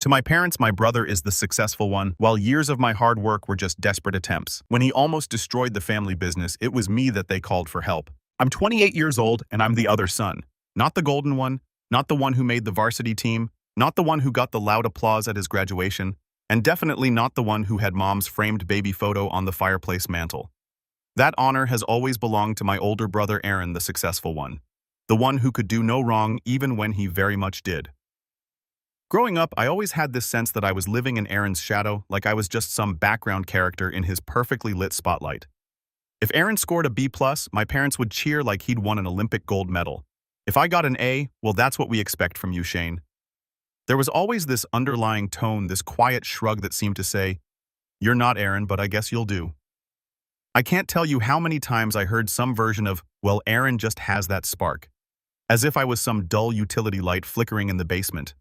To my parents, my brother is the successful one, while years of my hard work were just desperate attempts. When he almost destroyed the family business, it was me that they called for help. I'm 28 years old, and I'm the other son. Not the golden one, not the one who made the varsity team, not the one who got the loud applause at his graduation, and definitely not the one who had mom's framed baby photo on the fireplace mantle. That honor has always belonged to my older brother Aaron, the successful one. The one who could do no wrong even when he very much did. Growing up, I always had this sense that I was living in Aaron's shadow, like I was just some background character in his perfectly lit spotlight. If Aaron scored a B+, my parents would cheer like he'd won an Olympic gold medal. If I got an A, well, that's what we expect from you, Shane. There was always this underlying tone, this quiet shrug that seemed to say, "You're not Aaron, but I guess you'll do." I can't tell you how many times I heard some version of, "Well, Aaron just has that spark," as if I was some dull utility light flickering in the basement.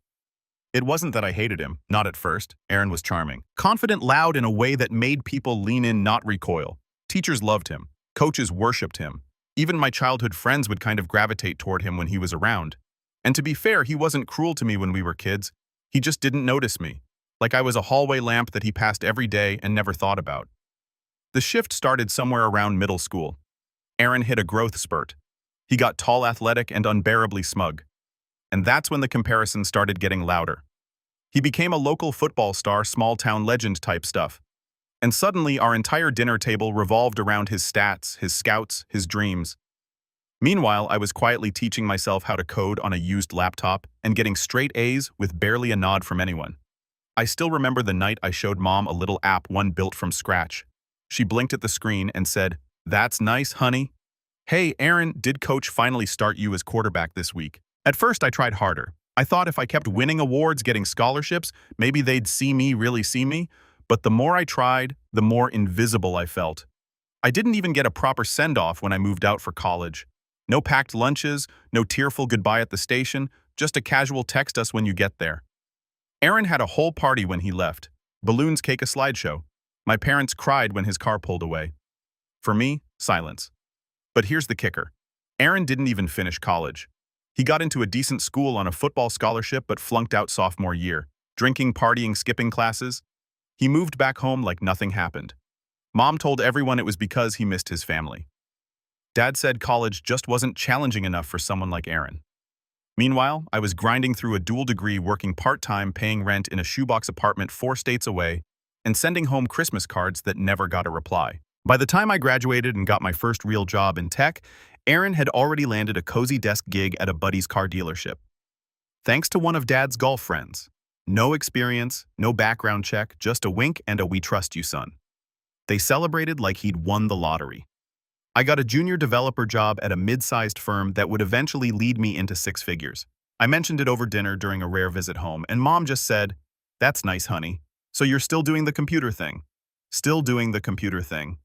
It wasn't that I hated him, not at first. Aaron was charming. Confident, loud in a way that made people lean in, not recoil. Teachers loved him. Coaches worshipped him. Even my childhood friends would kind of gravitate toward him when he was around. And to be fair, he wasn't cruel to me when we were kids. He just didn't notice me. Like I was a hallway lamp that he passed every day and never thought about. The shift started somewhere around middle school. Aaron hit a growth spurt. He got tall, athletic, and unbearably smug. And that's when the comparisons started getting louder. He became a local football star, small-town legend type stuff. And suddenly, our entire dinner table revolved around his stats, his scouts, his dreams. Meanwhile, I was quietly teaching myself how to code on a used laptop and getting straight A's with barely a nod from anyone. I still remember the night I showed Mom a little app one built from scratch. She blinked at the screen and said, "That's nice, honey." "Hey, Aaron, did coach finally start you as quarterback this week?" At first, I tried harder. I thought if I kept winning awards, getting scholarships, maybe they'd see me, really see me. But the more I tried, the more invisible I felt. I didn't even get a proper send-off when I moved out for college. No packed lunches, no tearful goodbye at the station, just a casual text us when you get there. Aaron had a whole party when he left. Balloons, cake, a slideshow. My parents cried when his car pulled away. For me, silence. But here's the kicker. Aaron didn't even finish college. He got into a decent school on a football scholarship but flunked out sophomore year. Drinking, partying, skipping classes. He moved back home like nothing happened. Mom told everyone it was because he missed his family. Dad said college just wasn't challenging enough for someone like Aaron. Meanwhile, I was grinding through a dual degree, working part-time, paying rent in a shoebox apartment 4 states away, and sending home Christmas cards that never got a reply. By the time I graduated and got my first real job in tech, Aaron had already landed a cozy desk gig at a buddy's car dealership. Thanks to one of Dad's golf friends. No experience, no background check, just a wink and a "we trust you, son." They celebrated like he'd won the lottery. I got a junior developer job at a mid-sized firm that would eventually lead me into 6 figures. I mentioned it over dinner during a rare visit home, and Mom just said, "That's nice, honey. So you're still doing the computer thing." Still doing the computer thing.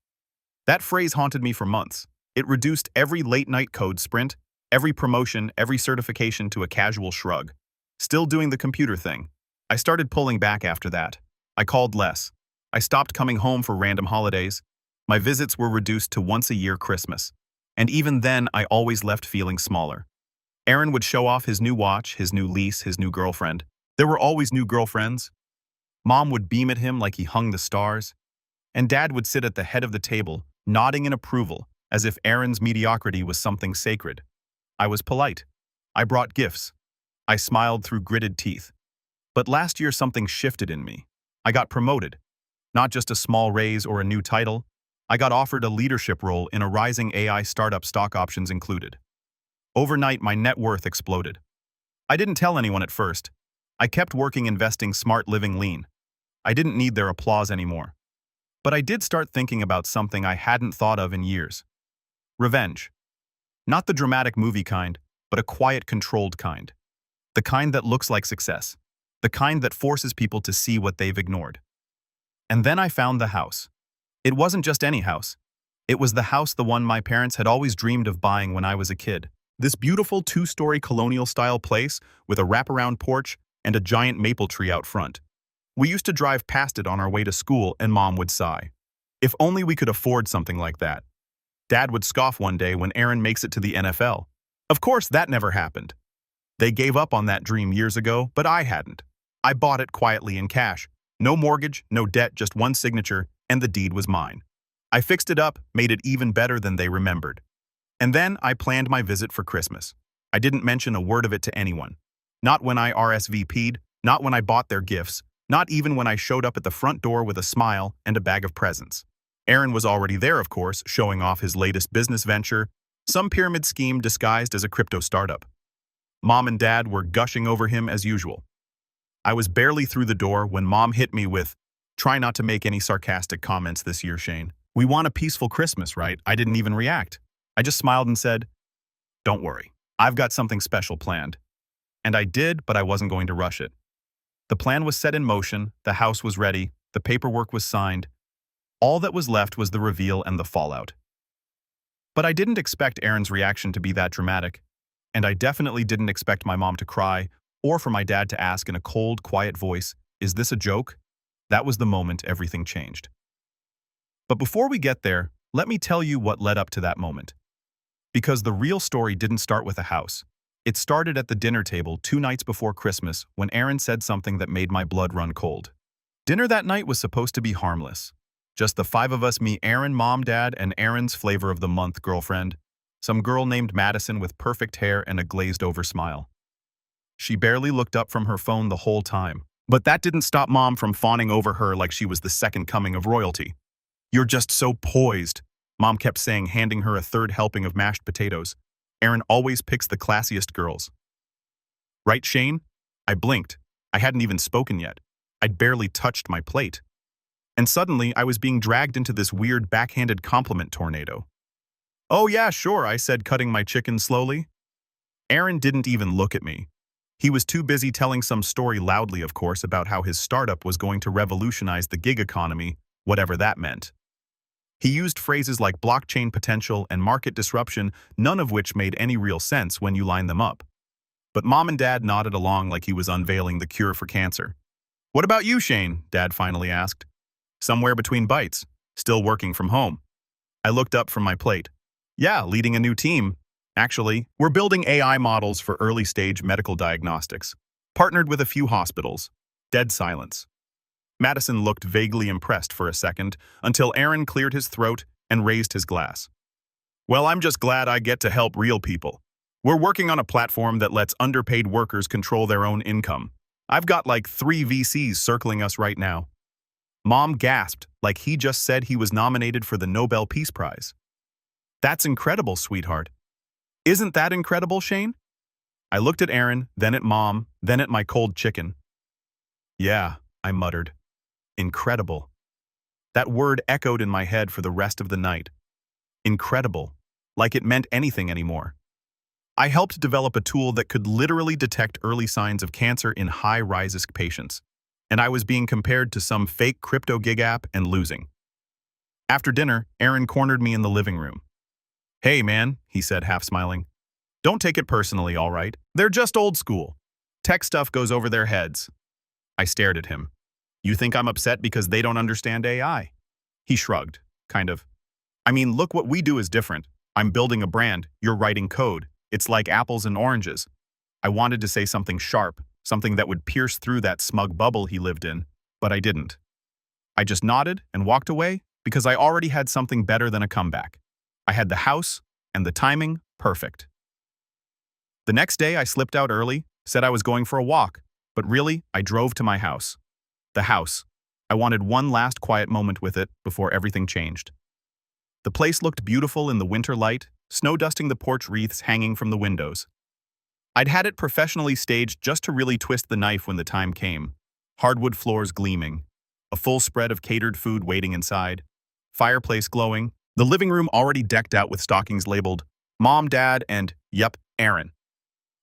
That phrase haunted me for months. It reduced every late-night code sprint, every promotion, every certification to a casual shrug. Still doing the computer thing. I started pulling back after that. I called less. I stopped coming home for random holidays. My visits were reduced to once-a-year Christmas. And even then, I always left feeling smaller. Aaron would show off his new watch, his new lease, his new girlfriend. There were always new girlfriends. Mom would beam at him like he hung the stars. And Dad would sit at the head of the table, nodding in approval, as if Aaron's mediocrity was something sacred. I was polite. I brought gifts. I smiled through gritted teeth. But last year something shifted in me. I got promoted. Not just a small raise or a new title. I got offered a leadership role in a rising AI startup, stock options included. Overnight, my net worth exploded. I didn't tell anyone at first. I kept working, investing, smart, living lean. I didn't need their applause anymore. But I did start thinking about something I hadn't thought of in years. Revenge. Not the dramatic movie kind, but a quiet, controlled kind. The kind that looks like success. The kind that forces people to see what they've ignored. And then I found the house. It wasn't just any house. It was the house, the one my parents had always dreamed of buying when I was a kid. This beautiful 2-story colonial-style place with a wraparound porch and a giant maple tree out front. We used to drive past it on our way to school, and Mom would sigh. If only we could afford something like that. Dad would scoff one day when Aaron makes it to the NFL. Of course, that never happened. They gave up on that dream years ago, but I hadn't. I bought it quietly in cash. No mortgage, no debt, just one signature, and the deed was mine. I fixed it up, made it even better than they remembered. And then I planned my visit for Christmas. I didn't mention a word of it to anyone. Not when I RSVP'd, not when I bought their gifts, not even when I showed up at the front door with a smile and a bag of presents. Aaron was already there, of course, showing off his latest business venture, some pyramid scheme disguised as a crypto startup. Mom and Dad were gushing over him as usual. I was barely through the door when Mom hit me with, "Try not to make any sarcastic comments this year, Shane. We want a peaceful Christmas, right?" I didn't even react. I just smiled and said, "Don't worry, I've got something special planned." And I did, but I wasn't going to rush it. The plan was set in motion, the house was ready, the paperwork was signed. All that was left was the reveal and the fallout. But I didn't expect Aaron's reaction to be that dramatic, and I definitely didn't expect my mom to cry or for my dad to ask in a cold, quiet voice, "Is this a joke?" That was the moment everything changed. But before we get there, let me tell you what led up to that moment. Because the real story didn't start with a house. It started at the dinner table 2 nights before Christmas when Aaron said something that made my blood run cold. Dinner that night was supposed to be harmless. Just the 5 of us, me, Aaron, Mom, Dad, and Aaron's flavor of the month girlfriend, some girl named Madison with perfect hair and a glazed-over smile. She barely looked up from her phone the whole time. But that didn't stop Mom from fawning over her like she was the second coming of royalty. "You're just so poised," Mom kept saying, handing her a third helping of mashed potatoes. "Aaron always picks the classiest girls." "Right, Shane?" I blinked. I hadn't even spoken yet. I'd barely touched my plate. And suddenly, I was being dragged into this weird backhanded compliment tornado. "Oh yeah, sure," I said, cutting my chicken slowly. Aaron didn't even look at me. He was too busy telling some story loudly, of course, about how his startup was going to revolutionize the gig economy, whatever that meant. He used phrases like blockchain potential and market disruption, none of which made any real sense when you line them up. But Mom and Dad nodded along like he was unveiling the cure for cancer. "What about you, Shane?" Dad finally asked. "Somewhere between bites. Still working from home." I looked up from my plate. "Yeah, leading a new team. Actually, we're building AI models for early-stage medical diagnostics. Partnered with a few hospitals." Dead silence. Madison looked vaguely impressed for a second, until Aaron cleared his throat and raised his glass. "Well, I'm just glad I get to help real people. We're working on a platform that lets underpaid workers control their own income. I've got like 3 VCs circling us right now." Mom gasped, like he just said he was nominated for the Nobel Peace Prize. "That's incredible, sweetheart." "Isn't that incredible, Shane?" I looked at Aaron, then at Mom, then at my cold chicken. "Yeah," I muttered. Incredible. That word echoed in my head for the rest of the night. Incredible. Like it meant anything anymore. I helped develop a tool that could literally detect early signs of cancer in high-risk patients, and I was being compared to some fake crypto gig app and losing. After dinner, Aaron cornered me in the living room. "Hey, man," he said, half smiling. "Don't take it personally, all right? They're just old school. Tech stuff goes over their heads." I stared at him. "You think I'm upset because they don't understand AI?" He shrugged, kind of. "I mean, look, what we do is different. I'm building a brand, you're writing code. It's like apples and oranges." I wanted to say something sharp, something that would pierce through that smug bubble he lived in, but I didn't. I just nodded and walked away because I already had something better than a comeback. I had the house, and the timing perfect. The next day, I slipped out early, said I was going for a walk, but really, I drove to my house. The house. I wanted one last quiet moment with it before everything changed. The place looked beautiful in the winter light, snow dusting the porch wreaths hanging from the windows. I'd had it professionally staged just to really twist the knife when the time came. Hardwood floors gleaming, a full spread of catered food waiting inside, fireplace glowing, the living room already decked out with stockings labeled Mom, Dad, and, yep, Aaron.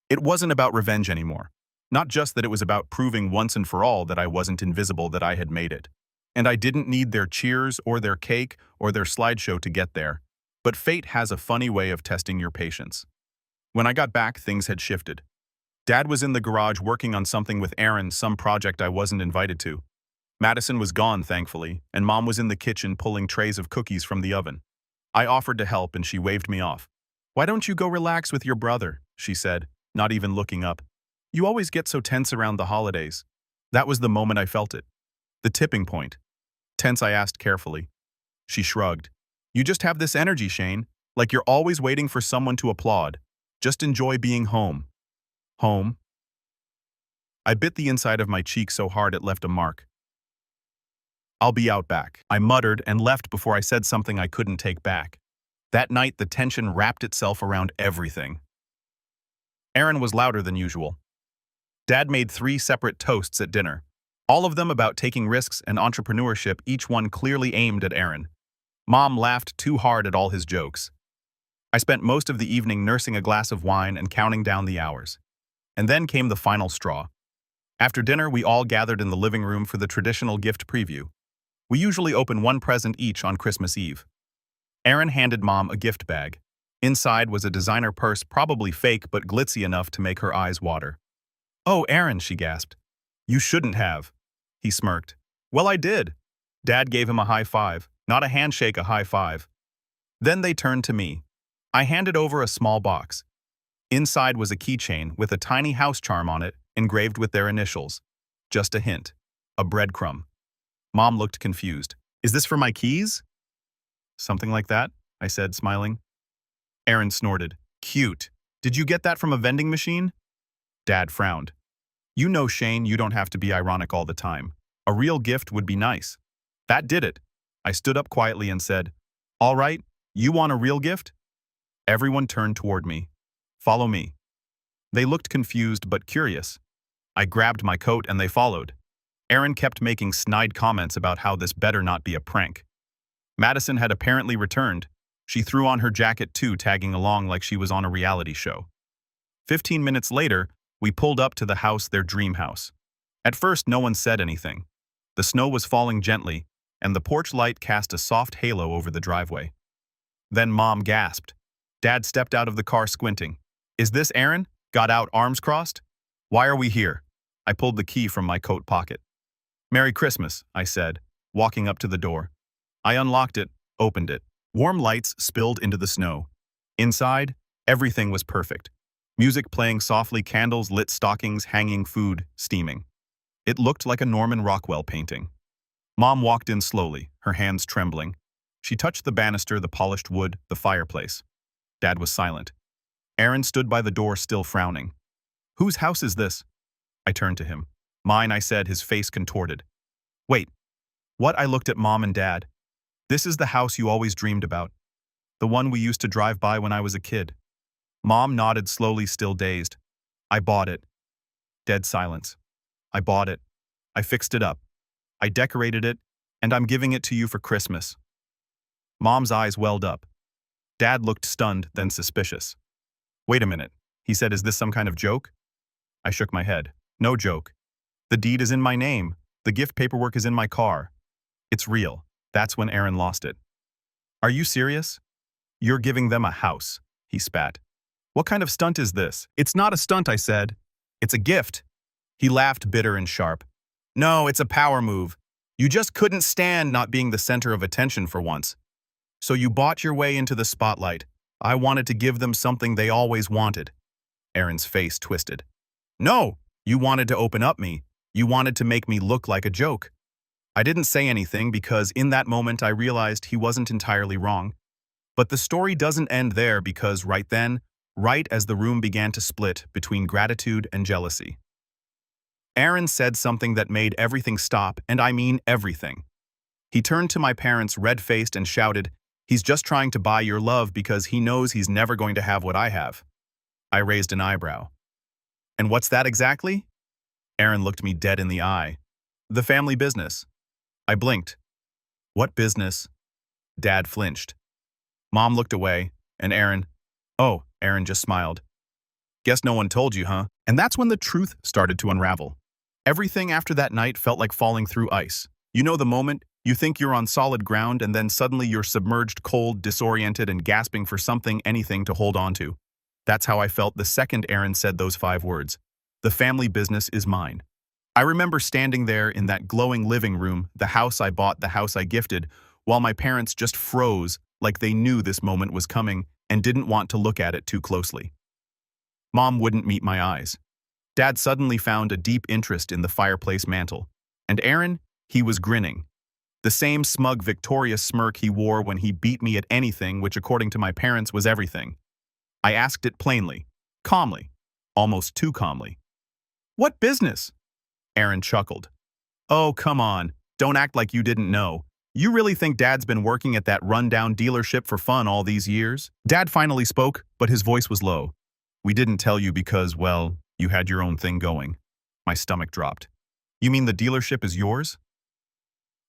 It wasn't about revenge anymore. Not just that it was about proving once and for all that I wasn't invisible, that I had made it. And I didn't need their cheers or their cake or their slideshow to get there. But fate has a funny way of testing your patience. When I got back, things had shifted. Dad was in the garage working on something with Aaron, some project I wasn't invited to. Madison was gone, thankfully, and Mom was in the kitchen pulling trays of cookies from the oven. I offered to help and she waved me off. "Why don't you go relax with your brother?" she said, not even looking up. "You always get so tense around the holidays." That was the moment I felt it. The tipping point. Tense, I asked carefully. She shrugged. You just have this energy, Shane, like you're always waiting for someone to applaud. Just enjoy being home. Home? I bit the inside of my cheek so hard it left a mark. I'll be out back, I muttered and left before I said something I couldn't take back. That night, the tension wrapped itself around everything. Aaron was louder than usual. Dad made 3 separate toasts at dinner, all of them about taking risks and entrepreneurship, each one clearly aimed at Aaron. Mom laughed too hard at all his jokes. I spent most of the evening nursing a glass of wine and counting down the hours. And then came the final straw. After dinner, we all gathered in the living room for the traditional gift preview. We usually open one present each on Christmas Eve. Aaron handed Mom a gift bag. Inside was a designer purse, probably fake but glitzy enough to make her eyes water. "Oh, Aaron," she gasped. "You shouldn't have." He smirked. "Well, I did." Dad gave him a high five, not a handshake, a high five. Then they turned to me. I handed over a small box. Inside was a keychain with a tiny house charm on it, engraved with their initials. Just a hint. A breadcrumb. Mom looked confused. "Is this for my keys?" "Something like that," I said, smiling. Aaron snorted. "Cute. Did you get that from a vending machine?" Dad frowned. "You know, Shane, you don't have to be ironic all the time. A real gift would be nice." That did it. I stood up quietly and said, "All right, you want a real gift?" Everyone turned toward me. "Follow me." They looked confused but curious. I grabbed my coat and they followed. Aaron kept making snide comments about how this better not be a prank. Madison had apparently returned. She threw on her jacket too, tagging along like she was on a reality show. 15 minutes later, we pulled up to the house, their dream house. At first, no one said anything. The snow was falling gently, and the porch light cast a soft halo over the driveway. Then Mom gasped. Dad stepped out of the car squinting. "Is this Aaron?" Got out, arms crossed. "Why are we here?" I pulled the key from my coat pocket. "Merry Christmas," I said, walking up to the door. I unlocked it, opened it. Warm lights spilled into the snow. Inside, everything was perfect. Music playing softly, candles lit, stockings hanging, food steaming. It looked like a Norman Rockwell painting. Mom walked in slowly, her hands trembling. She touched the banister, the polished wood, the fireplace. Dad was silent. Aaron stood by the door, still frowning. "Whose house is this?" I turned to him. "Mine," I said, his face contorted. "Wait. What?" I looked at Mom and Dad. "This is the house you always dreamed about. The one we used to drive by when I was a kid." Mom nodded slowly, still dazed. "I bought it." Dead silence. "I bought it. I fixed it up. I decorated it, and I'm giving it to you for Christmas." Mom's eyes welled up. Dad looked stunned, then suspicious. "Wait a minute," he said, "is this some kind of joke?" I shook my head. "No joke. The deed is in my name. The gift paperwork is in my car. It's real." That's when Aaron lost it. "Are you serious? You're giving them a house," he spat. "What kind of stunt is this?" "It's not a stunt," I said. "It's a gift." He laughed, bitter and sharp. "No, it's a power move. You just couldn't stand not being the center of attention for once. So you bought your way into the spotlight. I wanted to give them something they always wanted." Aaron's face twisted. "No, you wanted to open up me. You wanted to make me look like a joke." I didn't say anything because in that moment I realized he wasn't entirely wrong. But the story doesn't end there, because right then, right as the room began to split between gratitude and jealousy, Aaron said something that made everything stop, and I mean everything. He turned to my parents, red-faced, and shouted, "He's just trying to buy your love because he knows he's never going to have what I have." I raised an eyebrow. "And what's that exactly?" Aaron looked me dead in the eye. "The family business." I blinked. "What business?" Dad flinched. Mom looked away, and "Oh," Aaron just smiled. "Guess no one told you, huh?" And that's when the truth started to unravel. Everything after that night felt like falling through ice. You know the moment you think you're on solid ground and then suddenly you're submerged, cold, disoriented, and gasping for something, anything to hold on to. That's how I felt the second Aaron said those 5 words. The family business is mine. I remember standing there in that glowing living room, the house I bought, the house I gifted, while my parents just froze like they knew this moment was coming and didn't want to look at it too closely. Mom wouldn't meet my eyes. Dad suddenly found a deep interest in the fireplace mantle. And Aaron, he was grinning. The same smug, victorious smirk he wore when he beat me at anything which, according to my parents, was everything. I asked it plainly, calmly, almost too calmly. "What business?" Aaron chuckled. "Oh, come on. Don't act like you didn't know. You really think Dad's been working at that rundown dealership for fun all these years?" Dad finally spoke, but his voice was low. "We didn't tell you because, well, you had your own thing going." My stomach dropped. "You mean the dealership is yours?"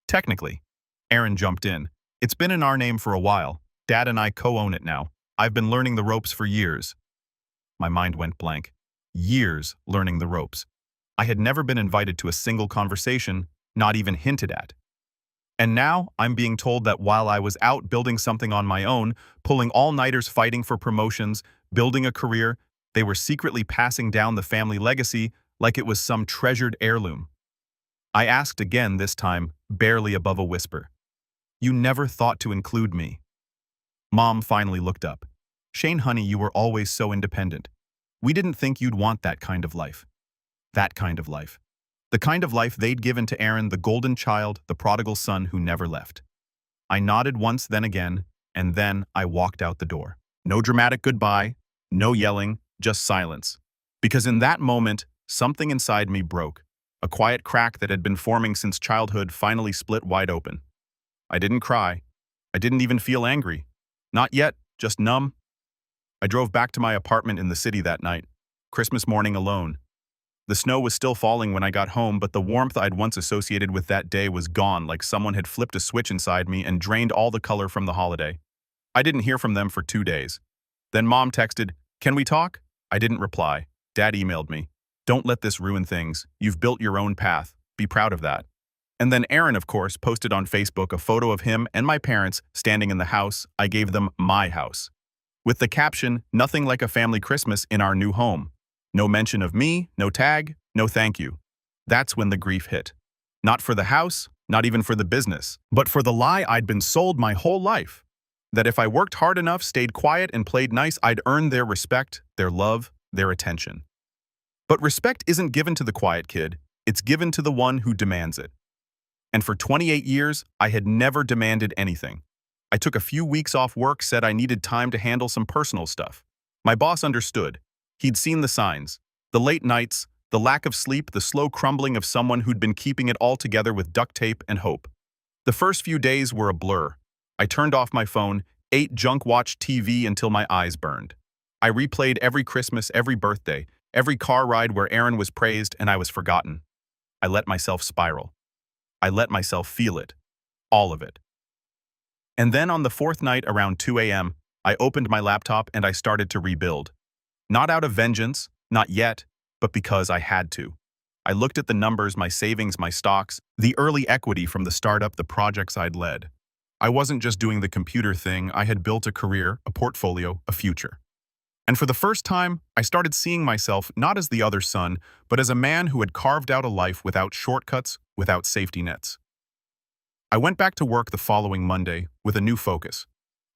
"Technically." Aaron jumped in. "It's been in our name for a while. Dad and I co-own it now. I've been learning the ropes for years." My mind went blank. Years learning the ropes. I had never been invited to a single conversation, not even hinted at. And now I'm being told that while I was out building something on my own, pulling all-nighters fighting for promotions, building a career, they were secretly passing down the family legacy like it was some treasured heirloom. I asked again this time, barely above a whisper. "You never thought to include me?" Mom finally looked up. "Shane, honey, you were always so independent. We didn't think you'd want that kind of life." That kind of life. The kind of life they'd given to Aaron, the golden child, the prodigal son who never left. I nodded once, then again, and then I walked out the door. No dramatic goodbye, no yelling, just silence. Because in that moment, something inside me broke. A quiet crack that had been forming since childhood finally split wide open. I didn't cry. I didn't even feel angry. Not yet, just numb. I drove back to my apartment in the city that night, Christmas morning alone. The snow was still falling when I got home, but the warmth I'd once associated with that day was gone, like someone had flipped a switch inside me and drained all the color from the holiday. I didn't hear from them for 2 days. Then Mom texted, "Can we talk?" I didn't reply. Dad emailed me, "Don't let this ruin things. You've built your own path. Be proud of that." And then Aaron, of course, posted on Facebook a photo of him and my parents standing in the house I gave them, my house. With the caption, "Nothing like a family Christmas in our new home." No mention of me, no tag, no thank you. That's when the grief hit. Not for the house, not even for the business, but for the lie I'd been sold my whole life. That if I worked hard enough, stayed quiet, and played nice, I'd earn their respect, their love, their attention. But respect isn't given to the quiet kid, it's given to the one who demands it. And for 28 years, I had never demanded anything. I took a few weeks off work, said I needed time to handle some personal stuff. My boss understood. He'd seen the signs, the late nights, the lack of sleep, the slow crumbling of someone who'd been keeping it all together with duct tape and hope. The first few days were a blur. I turned off my phone, ate junk, watched TV until my eyes burned. I replayed every Christmas, every birthday, every car ride where Aaron was praised and I was forgotten. I let myself spiral. I let myself feel it. All of it. And then on the fourth night around 2 a.m., I opened my laptop and I started to rebuild. Not out of vengeance, not yet, but because I had to. I looked at the numbers, my savings, my stocks, the early equity from the startup, the projects I'd led. I wasn't just doing the computer thing, I had built a career, a portfolio, a future. And for the first time, I started seeing myself not as the other son, but as a man who had carved out a life without shortcuts, without safety nets. I went back to work the following Monday with a new focus.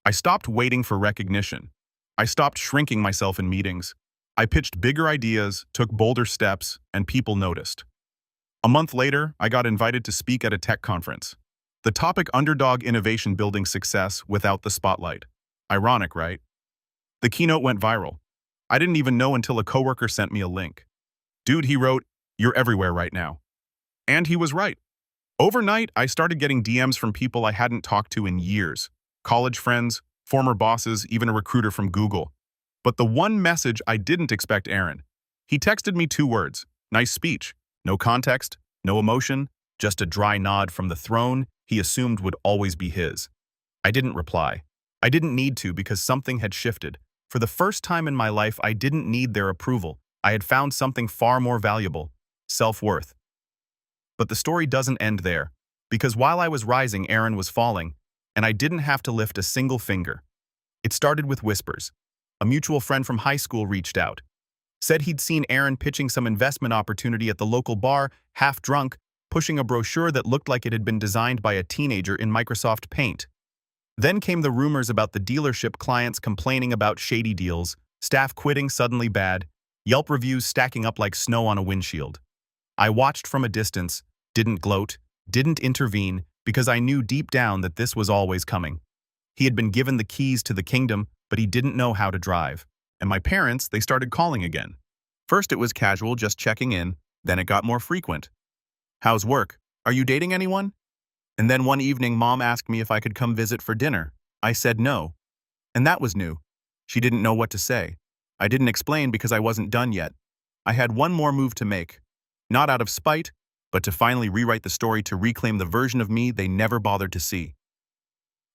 I stopped waiting for recognition. I stopped shrinking myself in meetings. I pitched bigger ideas, took bolder steps, and people noticed. A month later, I got invited to speak at a tech conference. The topic: underdog innovation building success without the spotlight. Ironic, right? The keynote went viral. I didn't even know until a coworker sent me a link. "Dude," he wrote, "you're everywhere right now." And he was right. Overnight, I started getting DMs from people I hadn't talked to in years. College friends, former bosses, even a recruiter from Google. But the one message I didn't expect: Aaron. He texted me 2 words, "Nice speech." No context, no emotion, just a dry nod from the throne he assumed would always be his. I didn't reply. I didn't need to, because something had shifted. For the first time in my life, I didn't need their approval. I had found something far more valuable: self-worth. But the story doesn't end there, because while I was rising, Aaron was falling, and I didn't have to lift a single finger. It started with whispers. A mutual friend from high school reached out. Said he'd seen Aaron pitching some investment opportunity at the local bar, half drunk, pushing a brochure that looked like it had been designed by a teenager in Microsoft Paint. Then came the rumors about the dealership, clients complaining about shady deals, staff quitting suddenly bad, Yelp reviews stacking up like snow on a windshield. I watched from a distance, didn't gloat, didn't intervene, because I knew deep down that this was always coming. He had been given the keys to the kingdom, but he didn't know how to drive. And my parents, they started calling again. First it was casual, just checking in, then it got more frequent. How's work? Are you dating anyone? And then one evening, Mom asked me if I could come visit for dinner. I said no. And that was new. She didn't know what to say. I didn't explain because I wasn't done yet. I had one more move to make. Not out of spite, but to finally rewrite the story to reclaim the version of me they never bothered to see.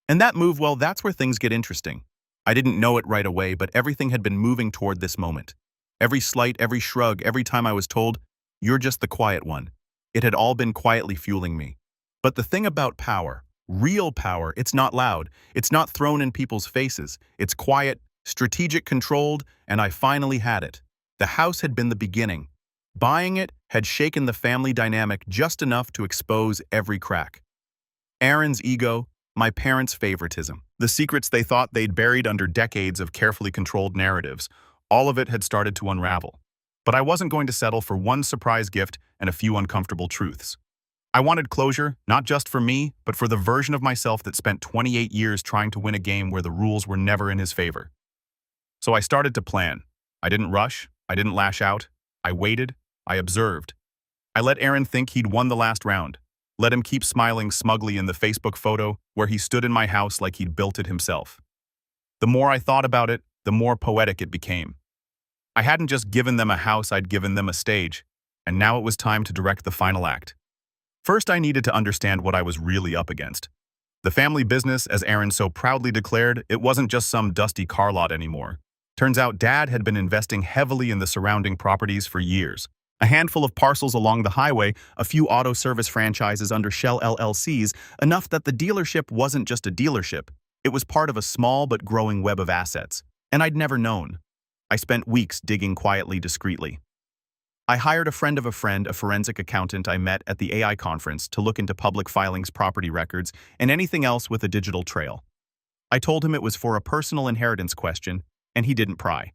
And that move, well, that's where things get interesting. I didn't know it right away, but everything had been moving toward this moment. Every slight, every shrug, every time I was told, "You're just the quiet one." It had all been quietly fueling me. But the thing about power, real power, it's not loud. It's not thrown in people's faces. It's quiet, strategic, controlled, and I finally had it. The house had been the beginning. Buying it had shaken the family dynamic just enough to expose every crack. Aaron's ego, my parents' favoritism, the secrets they thought they'd buried under decades of carefully controlled narratives, all of it had started to unravel. But I wasn't going to settle for one surprise gift and a few uncomfortable truths. I wanted closure, not just for me, but for the version of myself that spent 28 years trying to win a game where the rules were never in his favor. So I started to plan. I didn't rush. I didn't lash out. I waited. I observed. I let Aaron think he'd won the last round. Let him keep smiling smugly in the Facebook photo where he stood in my house like he'd built it himself. The more I thought about it, the more poetic it became. I hadn't just given them a house, I'd given them a stage, and now it was time to direct the final act. First, I needed to understand what I was really up against. The family business, as Aaron so proudly declared, it wasn't just some dusty car lot anymore. Turns out Dad had been investing heavily in the surrounding properties for years. A handful of parcels along the highway, a few auto service franchises under Shell LLCs, enough that the dealership wasn't just a dealership. It was part of a small but growing web of assets. And I'd never known. I spent weeks digging quietly, discreetly. I hired a friend of a friend, a forensic accountant I met at the AI conference, to look into public filings, property records, and anything else with a digital trail. I told him it was for a personal inheritance question, and he didn't pry.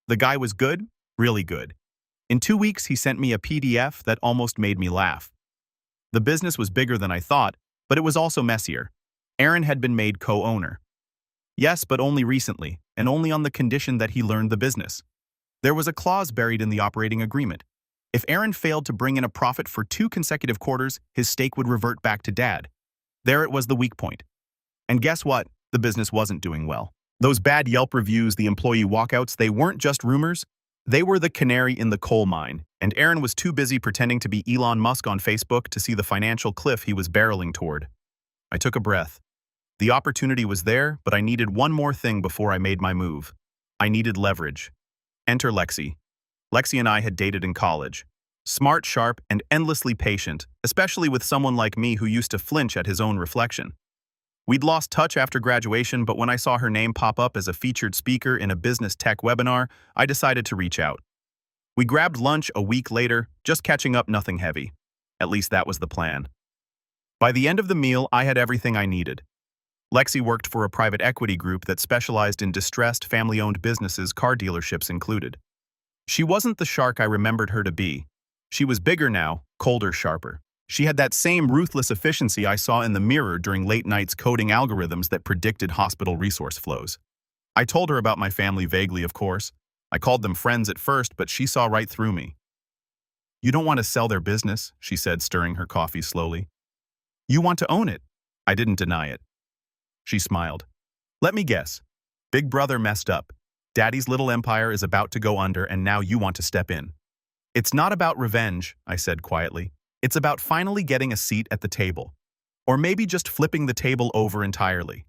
The guy was good, really good. In 2 weeks, he sent me a PDF that almost made me laugh. The business was bigger than I thought, but it was also messier. Aaron had been made co-owner. Yes, but only recently, and only on the condition that he learned the business. There was a clause buried in the operating agreement. If Aaron failed to bring in a profit for 2 consecutive quarters, his stake would revert back to Dad. There it was, the weak point. And guess what? The business wasn't doing well. Those bad Yelp reviews, the employee walkouts, they weren't just rumors. They were the canary in the coal mine, and Aaron was too busy pretending to be Elon Musk on Facebook to see the financial cliff he was barreling toward. I took a breath. The opportunity was there, but I needed one more thing before I made my move. I needed leverage. Enter Lexi. Lexi and I had dated in college. Smart, sharp, and endlessly patient, especially with someone like me who used to flinch at his own reflection. We'd lost touch after graduation, but when I saw her name pop up as a featured speaker in a business tech webinar, I decided to reach out. We grabbed lunch a week later, just catching up, nothing heavy. At least that was the plan. By the end of the meal, I had everything I needed. Lexi worked for a private equity group that specialized in distressed family-owned businesses, car dealerships included. She wasn't the shark I remembered her to be. She was bigger now, colder, sharper. She had that same ruthless efficiency I saw in the mirror during late nights coding algorithms that predicted hospital resource flows. I told her about my family vaguely, of course. I called them friends at first, but she saw right through me. "You don't want to sell their business," she said, stirring her coffee slowly. "You want to own it." I didn't deny it. She smiled. "Let me guess. Big brother messed up. Daddy's little empire is about to go under, and now you want to step in." "It's not about revenge," I said quietly. "It's about finally getting a seat at the table. Or maybe just flipping the table over entirely."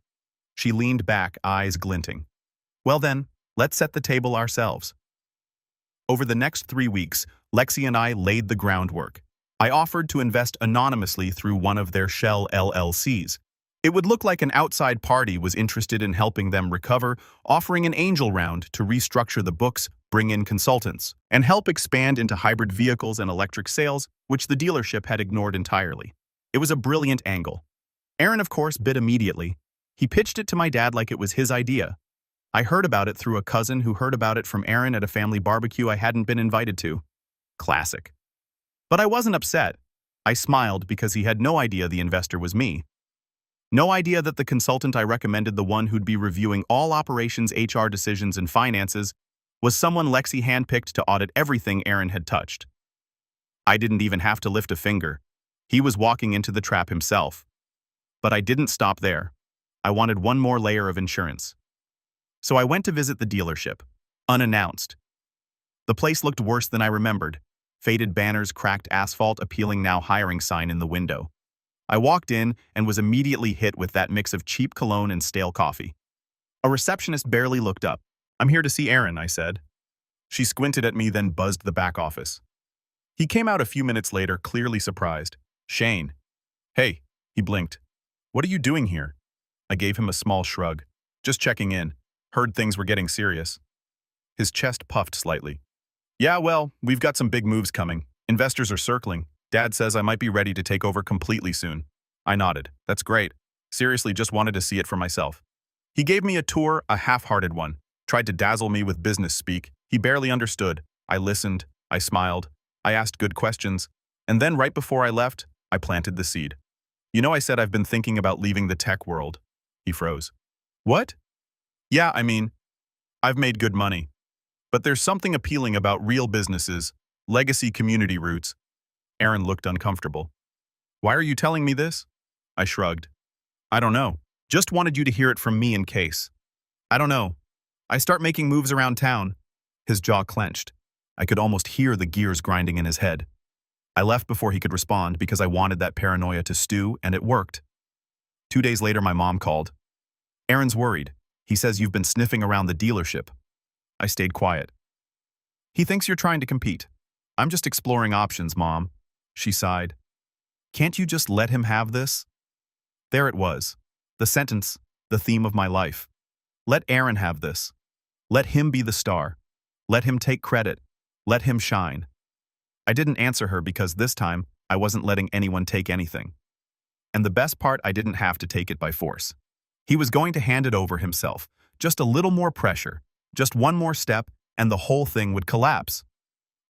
She leaned back, eyes glinting. "Well then, let's set the table ourselves." Over the next 3 weeks, Lexi and I laid the groundwork. I offered to invest anonymously through one of their Shell LLCs. It would look like an outside party was interested in helping them recover, offering an angel round to restructure the books, bring in consultants, and help expand into hybrid vehicles and electric sales, which the dealership had ignored entirely. It was a brilliant angle. Aaron, of course, bid immediately. He pitched it to my dad like it was his idea. I heard about it through a cousin who heard about it from Aaron at a family barbecue I hadn't been invited to. Classic. But I wasn't upset. I smiled because he had no idea the investor was me. No idea that the consultant I recommended, the one who'd be reviewing all operations, HR decisions, and finances, was someone Lexi handpicked to audit everything Aaron had touched. I didn't even have to lift a finger. He was walking into the trap himself. But I didn't stop there. I wanted one more layer of insurance. So I went to visit the dealership, unannounced. The place looked worse than I remembered. Faded banners, cracked asphalt, appealing now hiring sign in the window. I walked in and was immediately hit with that mix of cheap cologne and stale coffee. A receptionist barely looked up. "I'm here to see Aaron," I said. She squinted at me, then buzzed the back office. He came out a few minutes later, clearly surprised. "Shane." "Hey," he blinked. "What are you doing here?" I gave him a small shrug. "Just checking in. Heard things were getting serious." His chest puffed slightly. "Yeah, well, we've got some big moves coming. Investors are circling. Dad says I might be ready to take over completely soon." I nodded. "That's great. Seriously, just wanted to see it for myself." He gave me a tour, a half-hearted one. Tried to dazzle me with business speak. He barely understood. I listened. I smiled. I asked good questions. And then right before I left, I planted the seed. "You know, I said I've been thinking about leaving the tech world." He froze. "What?" "Yeah, I mean, I've made good money. But there's something appealing about real businesses, legacy community roots." Aaron looked uncomfortable. "Why are you telling me this?" I shrugged. "I don't know. Just wanted you to hear it from me in case. I don't know. I start making moves around town." His jaw clenched. I could almost hear the gears grinding in his head. I left before he could respond because I wanted that paranoia to stew, and it worked. 2 days later, my mom called. "Aaron's worried. He says you've been sniffing around the dealership." I stayed quiet. "He thinks you're trying to compete." "I'm just exploring options, Mom." She sighed. "Can't you just let him have this?" There it was. The sentence, the theme of my life. Let Aaron have this. Let him be the star. Let him take credit. Let him shine. I didn't answer her because this time I wasn't letting anyone take anything. And the best part, I didn't have to take it by force. He was going to hand it over himself. Just a little more pressure. Just one more step, and the whole thing would collapse.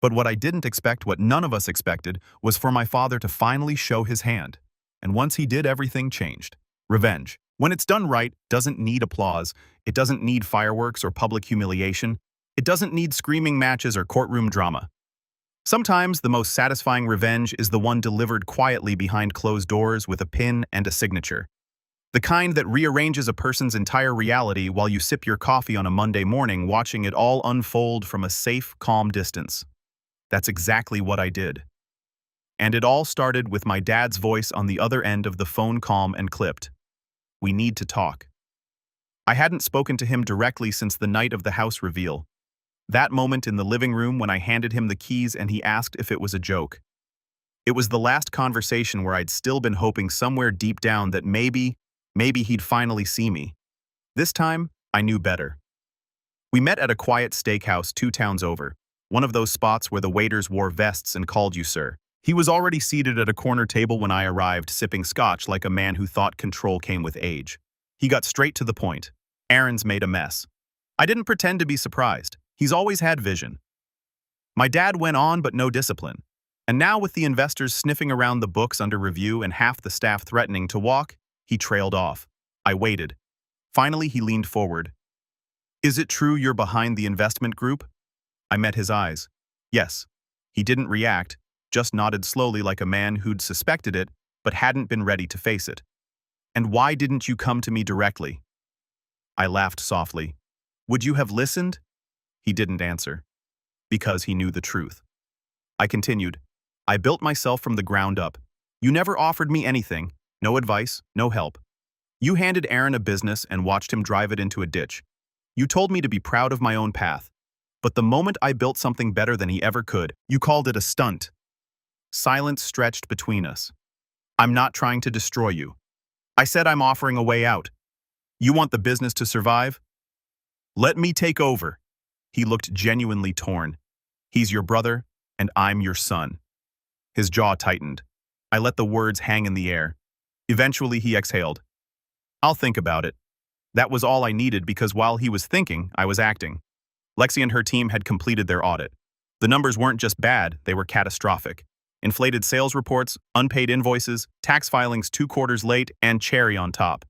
But what I didn't expect, what none of us expected, was for my father to finally show his hand. And once he did, everything changed. Revenge. When it's done right, doesn't need applause. It doesn't need fireworks or public humiliation. It doesn't need screaming matches or courtroom drama. Sometimes the most satisfying revenge is the one delivered quietly behind closed doors with a pin and a signature. The kind that rearranges a person's entire reality while you sip your coffee on a Monday morning, watching it all unfold from a safe, calm distance. That's exactly what I did. And it all started with my dad's voice on the other end of the phone, calm and clipped. "We need to talk." I hadn't spoken to him directly since the night of the house reveal. That moment in the living room when I handed him the keys and he asked if it was a joke. It was the last conversation where I'd still been hoping somewhere deep down that maybe he'd finally see me. This time, I knew better. We met at a quiet steakhouse 2 towns over, one of those spots where the waiters wore vests and called you sir. He was already seated at a corner table when I arrived, sipping scotch like a man who thought control came with age. He got straight to the point. "Aaron's made a mess." I didn't pretend to be surprised. He's always had vision. My dad went on, but no discipline. And now with the investors sniffing around the books under review and half the staff threatening to walk, he trailed off. I waited. Finally, he leaned forward. "Is it true you're behind the investment group?" I met his eyes. Yes. He didn't react, just nodded slowly like a man who'd suspected it, but hadn't been ready to face it. "And why didn't you come to me directly?" I laughed softly. "Would you have listened?" He didn't answer. Because he knew the truth. I continued. "I built myself from the ground up. You never offered me anything, no advice, no help. You handed Aaron a business and watched him drive it into a ditch. You told me to be proud of my own path. But the moment I built something better than he ever could, you called it a stunt." Silence stretched between us. "I'm not trying to destroy you. I said I'm offering a way out. You want the business to survive? Let me take over." He looked genuinely torn. "He's your brother, and I'm your son." His jaw tightened. I let the words hang in the air. Eventually he exhaled. "I'll think about it." That was all I needed because while he was thinking, I was acting. Lexi and her team had completed their audit. The numbers weren't just bad, they were catastrophic. Inflated sales reports, unpaid invoices, tax filings 2 quarters late, and cherry on top.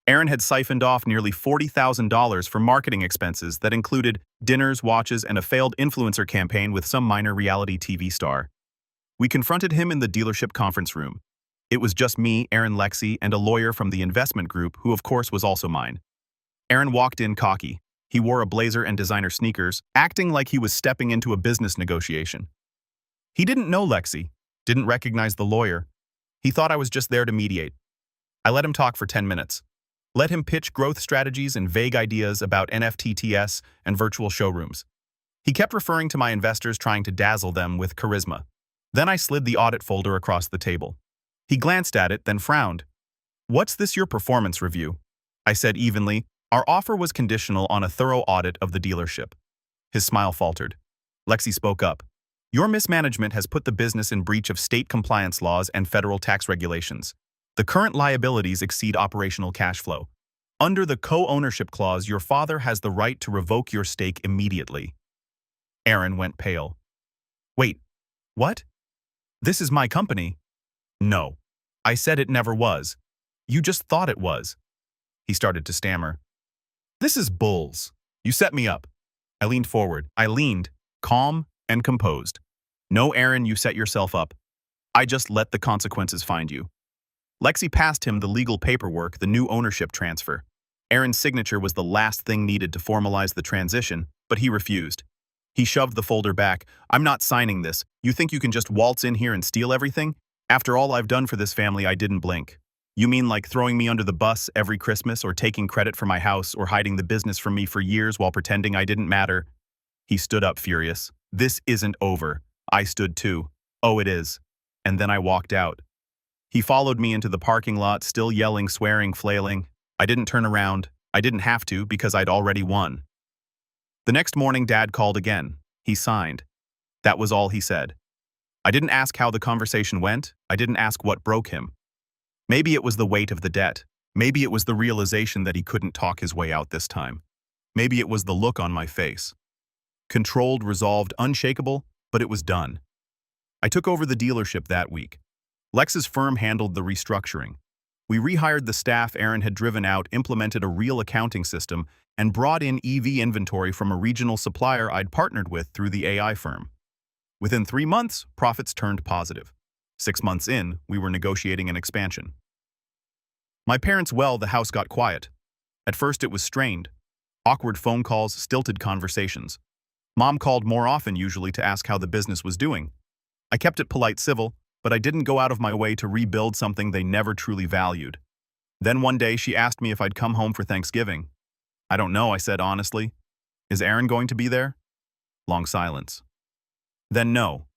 Aaron had siphoned off nearly $40,000 for marketing expenses that included dinners, watches, and a failed influencer campaign with some minor reality TV star. We confronted him in the dealership conference room. It was just me, Aaron, Lexi, and a lawyer from the investment group who of course was also mine. Aaron walked in cocky. He wore a blazer and designer sneakers, acting like he was stepping into a business negotiation. He didn't know Lexi, didn't recognize the lawyer. He thought I was just there to mediate. I let him talk for 10 minutes. Let him pitch growth strategies and vague ideas about NFTTS and virtual showrooms. He kept referring to my investors, trying to dazzle them with charisma. Then I slid the audit folder across the table. He glanced at it, then frowned. "What's this, your performance review?" I said evenly. Our offer was conditional on a thorough audit of the dealership. His smile faltered. Lexi spoke up. "Your mismanagement has put the business in breach of state compliance laws and federal tax regulations. The current liabilities exceed operational cash flow. Under the co-ownership clause, your father has the right to revoke your stake immediately." Aaron went pale. "Wait, what? This is my company." "No. I said it never was. You just thought it was." He started to stammer. "This is bulls. You set me up." I leaned forward. I leaned, calm and composed. "No, Aaron, you set yourself up. I just let the consequences find you." Lexi passed him the legal paperwork, the new ownership transfer. Aaron's signature was the last thing needed to formalize the transition, but he refused. He shoved the folder back. "I'm not signing this. You think you can just waltz in here and steal everything? After all I've done for this family, I didn't blink. You mean like throwing me under the bus every Christmas, or taking credit for my house, or hiding the business from me for years while pretending I didn't matter?" He stood up furious. "This isn't over." I stood too. "Oh, it is." And then I walked out. He followed me into the parking lot, still yelling, swearing, flailing. I didn't turn around. I didn't have to because I'd already won. The next morning, Dad called again. He signed. That was all he said. I didn't ask how the conversation went. I didn't ask what broke him. Maybe it was the weight of the debt. Maybe it was the realization that he couldn't talk his way out this time. Maybe it was the look on my face. Controlled, resolved, unshakable, but it was done. I took over the dealership that week. Lex's firm handled the restructuring. We rehired the staff Aaron had driven out, implemented a real accounting system, and brought in EV inventory from a regional supplier I'd partnered with through the AI firm. Within 3 months, profits turned positive. 6 months in, we were negotiating an expansion. My parents' the house got quiet. At first it was strained. Awkward phone calls, stilted conversations. Mom called more often usually to ask how the business was doing. I kept it polite, civil, but I didn't go out of my way to rebuild something they never truly valued. Then one day she asked me if I'd come home for Thanksgiving. "I don't know," I said honestly. "Is Aaron going to be there?" Long silence. Then no.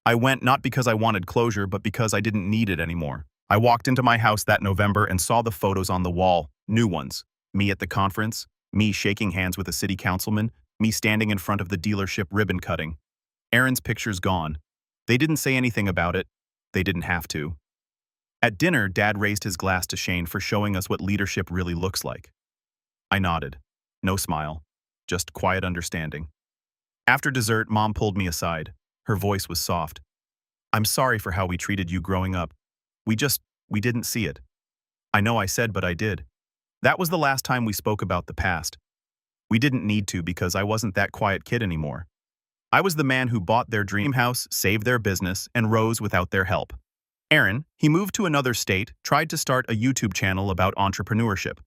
I went not because I wanted closure, but because I didn't need it anymore. I walked into my house that November and saw the photos on the wall, new ones. Me at the conference, me shaking hands with a city councilman, me standing in front of the dealership ribbon cutting. Aaron's picture's gone. They didn't say anything about it. They didn't have to. At dinner, Dad raised his glass to Shane for showing us what leadership really looks like. I nodded. No smile. Just quiet understanding. After dessert, Mom pulled me aside. Her voice was soft. "I'm sorry for how we treated you growing up. We didn't see it." I know I said, but I did. That was the last time we spoke about the past. We didn't need to because I wasn't that quiet kid anymore. I was the man who bought their dream house, saved their business, and rose without their help. Aaron, he moved to another state, tried to start a YouTube channel about entrepreneurship.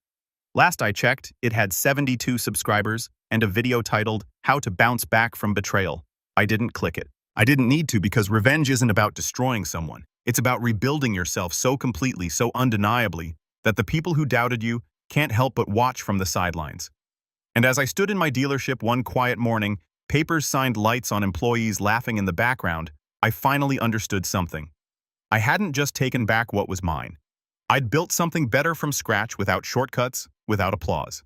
Last I checked, it had 72 subscribers and a video titled, "How to Bounce Back from Betrayal." I didn't click it. I didn't need to because revenge isn't about destroying someone. It's about rebuilding yourself so completely, so undeniably, that the people who doubted you can't help but watch from the sidelines. And as I stood in my dealership one quiet morning, papers signed, lights on, employees laughing in the background, I finally understood something. I hadn't just taken back what was mine. I'd built something better from scratch, without shortcuts, without applause.